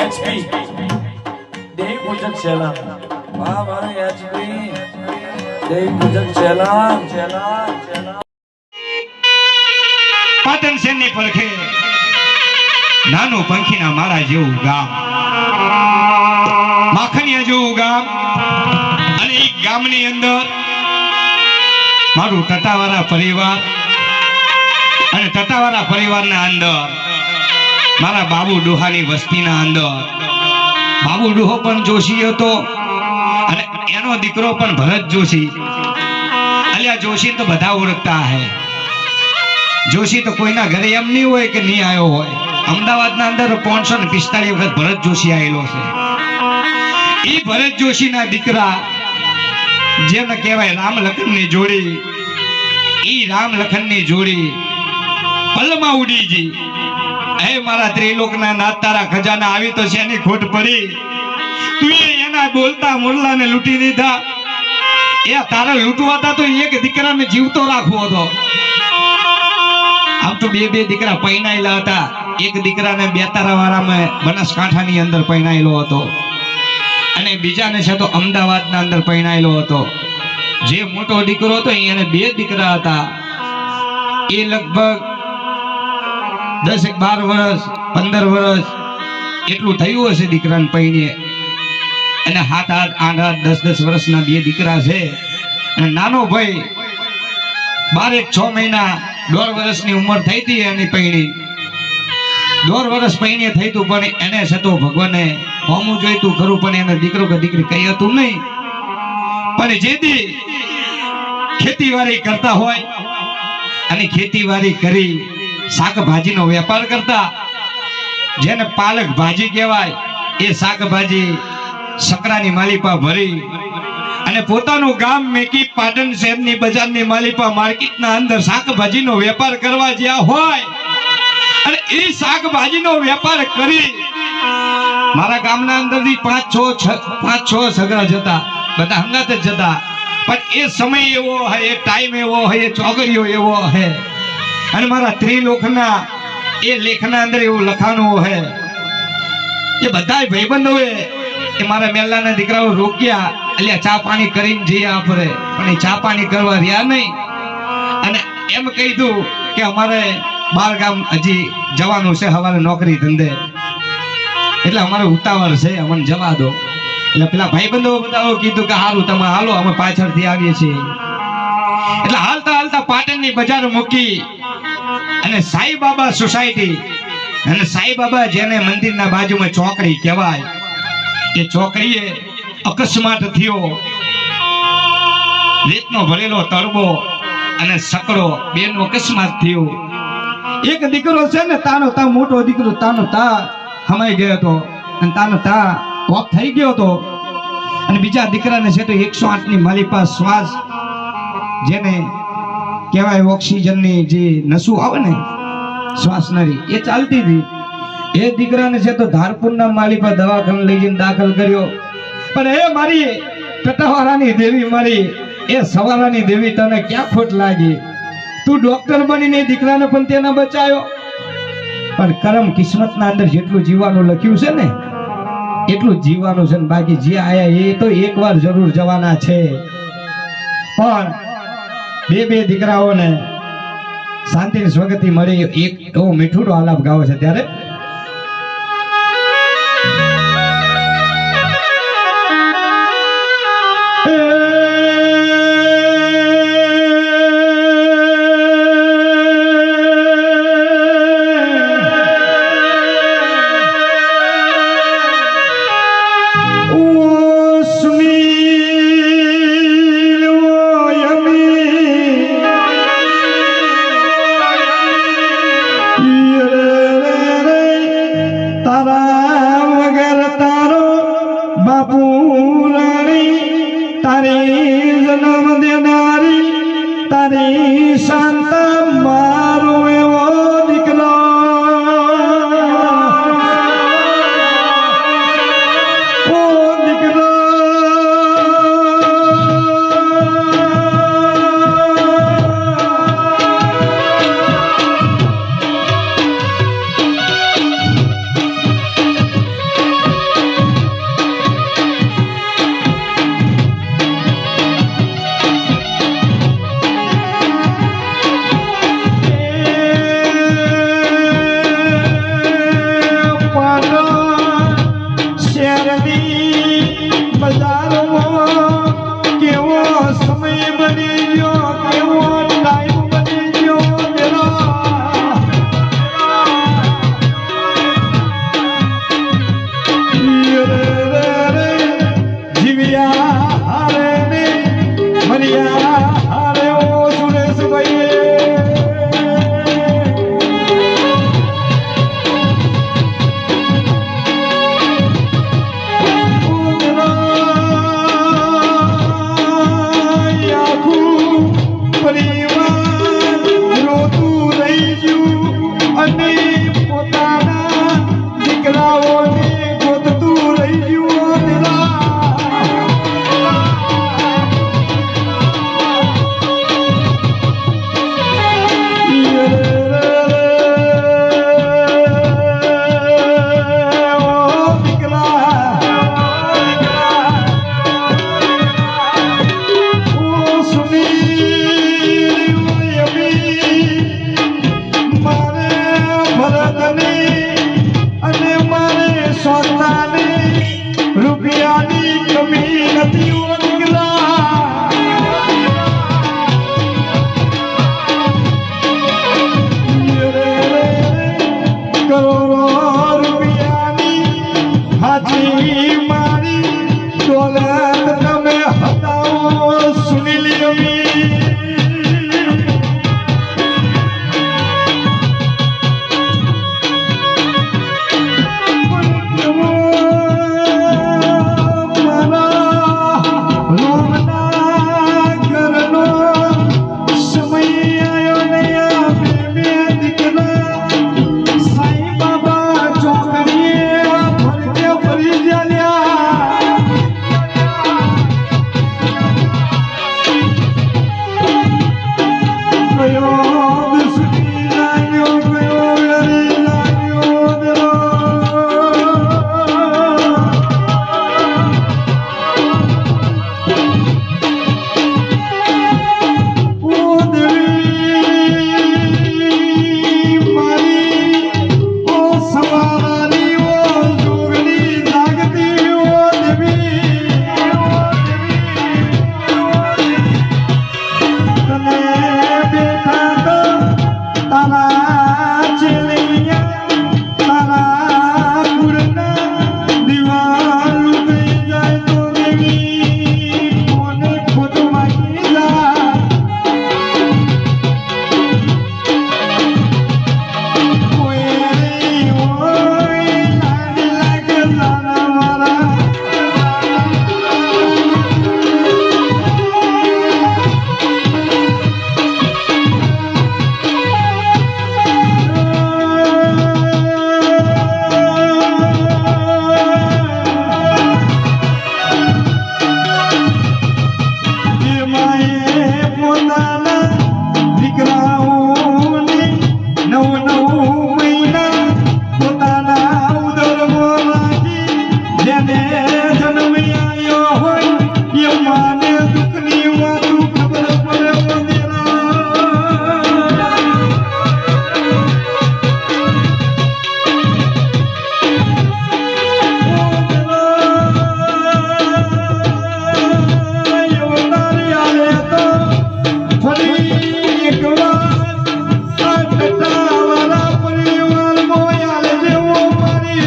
HP દેવ પૂજક છેલા વાહ મારે HP દેવ પૂજક છેલા છેલા છેલા પાટણ શહેરની પરખે નાનું પંખીના માળા જેવું ગામ, માખણિયા જેવું ગામ, અને એ ગામની અંદર મારું ટટાવાળા પરિવાર અને ટટાવાળા પરિવારના અંદર મારા બાબુ ડોહાની વસ્તીના અંદર બાબુ ડોહો પણ જોશી હતો અને એનો દીકરો પણ ભરત જોશી. અલ્યા જોશી તો બધા ઓળખતા હે. જોશી તો કોઈના ઘરે એમ નહીં હોય કે નહીં આવ્યો હોય. અમદાવાદના અંદર 545 વખત ભરત જોશી આવેલો છે. એ ભરત જોશીના દીકરા જેને કહેવાય રામ લખનની જોડી, એ રામ લખનની જોડી પલમાં ઉડી ગઈ. હે મારા ત્રિલોકના નાથ તારા ખજાના આવી તો શેની ખોટ પડી? તું એના બોલતા મુરલાને લૂંટી દીધા. એ તારા લૂંટવાતા તો એક દીકરાને જીવતો રાખવો હતો. આમ તો બે દીકરા પૈણાયેલા હતા. એક દીકરાને બેતારા વાળામાં બનાસકાંઠાની અંદર પૈણાયેલો હતો અને બીજાને છે તો અમદાવાદના અંદર પૈણાયેલો હતો. જે મોટો દીકરો હતો એને 2 દીકરા હતા. એ લગભગ 10-12 વર્ષ 15 વર્ષ એટલું થયું હશે દીકરાને પૈણીએ. અને 7-8 8-10 વર્ષના 2 દીકરા છે. અને નાનો ભાઈ 12-6 મહિના 1.5 વર્ષની ઉંમર થઈ હતી એની પૈણી. 1.5 વર્ષ પૈણી થઈ તું પણ એને છે તો ભગવાને હોમું જોઈતું ખરું પણ એને દીકરો કે દીકરી કઈ હતું નહીં. પણ જેથી ખેતીવાડી કરતા હોય અને ખેતીવાડી કરી શાકભાજીનો વેપાર કરતા, જેને પાલક ભાજી કહેવાય, એ શાકભાજી સકરાની માલિપા ભરી અને પોતાનું ગામ મેકી પાટણ શહેરની બજારની માલિપા માર્કેટના અંદર શાકભાજીનો વેપાર કરવા જ્યાં હોય અને એ શાકભાજીનો વેપાર કરી મારા ગામના અંદરથી 5-6 સગરા જતા, બધા હંગાત જ જતા. પણ એ સમય એવો હોય, એ ટાઈમ એવો હોય, એ ચોગરીઓ એવો હોય અને મારા ત્રિલોકના એ લેખના અંદર એવું લખાણું હોય. એ બધા ભાઈબંધોએ એ મારા મેલાના દીકરાઓ રોક્યા, એટલે ચા પાણી કરીને જઈએ આપણે, પણ એ ચા પાણી કરવા રહ્યા નહીં. અને એમ કીધું કે અમારે 12 ગામ હજી જવાનું છે, સવારે નોકરી ધંધે, એટલે અમારે ઉતાવળ છે, અમને જવા દો. એટલે પેલા ભાઈબંધો બધાઓ કીધું કે સારું તમે હાલો, અમે પાછળથી આવીએ છીએ. એટલે હાલતા હાલતા પાટણની બજાર મૂકી અને સાઈ બાબા સોસાયટી, અને સાઈ બાબા જેને મંદિરના બાજુમાં ચોકડી કહેવાય, એ ચોકડીએ અકસ્માત થયો. રેતનો ભરેલો તરબો અને સકડો બેનો અકસ્માત થયો. એક દીકરો છે ને તાનો તા મોટો દીકરો તાનો તા હમાઈ ગયો હતો અને તાનો તા ઓફ થઈ ગયો હતો. અને બીજા દીકરાને છે તો 108 ની માલિપા શ્વાસ જેને કહેવાય ઓક્સિજનની જે નસું આવે ને શ્વાસનરી, એ ચાલતી હતી. એ દીકરાને છે તો ધારપુરના માલિપા દવાખાને લઈ જઈને દાખલ કર્યો. પણ એ મારી ટટાવાળાની દેવી, મારી એ સવારાની દેવી, તને ક્યાં ખોટ લાગી? તું ડોક્ટર બનીને દીકરાને પણ તેને બચાયો. પણ કરમ કિસ્મતના અંદર જેટલું જીવવાનું લખ્યું છે ને એટલું જીવવાનું છે, ને બાકી જે આયા એ તો એકવાર જરૂર જવાના છે. પણ બે દીકરાઓને શાંતિની સ્વગતિ મળી. એક એવો મીઠુડો આલાપ ગાવો છે ત્યારે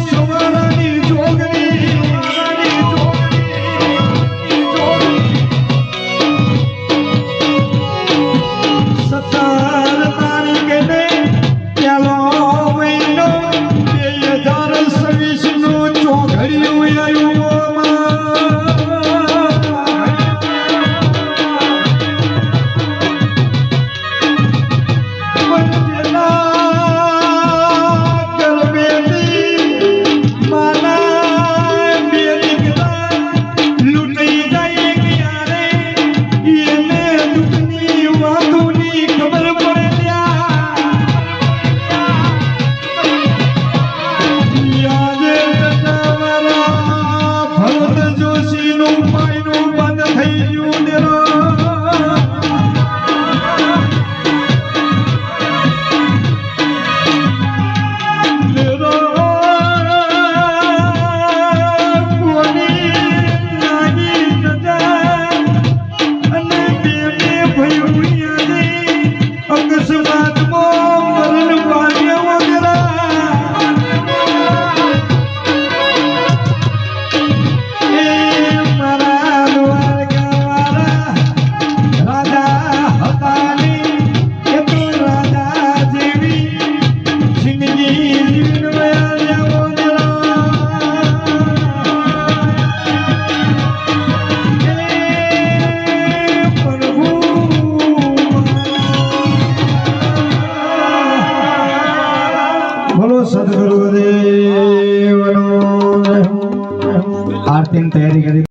સવારની જોગણી સત્તર તારીખે પેલો મહિનો 2026 નું ચોઘડિયું આવ્યું બોલો સદગુરુદેવનો આરતીની તૈયારી કરી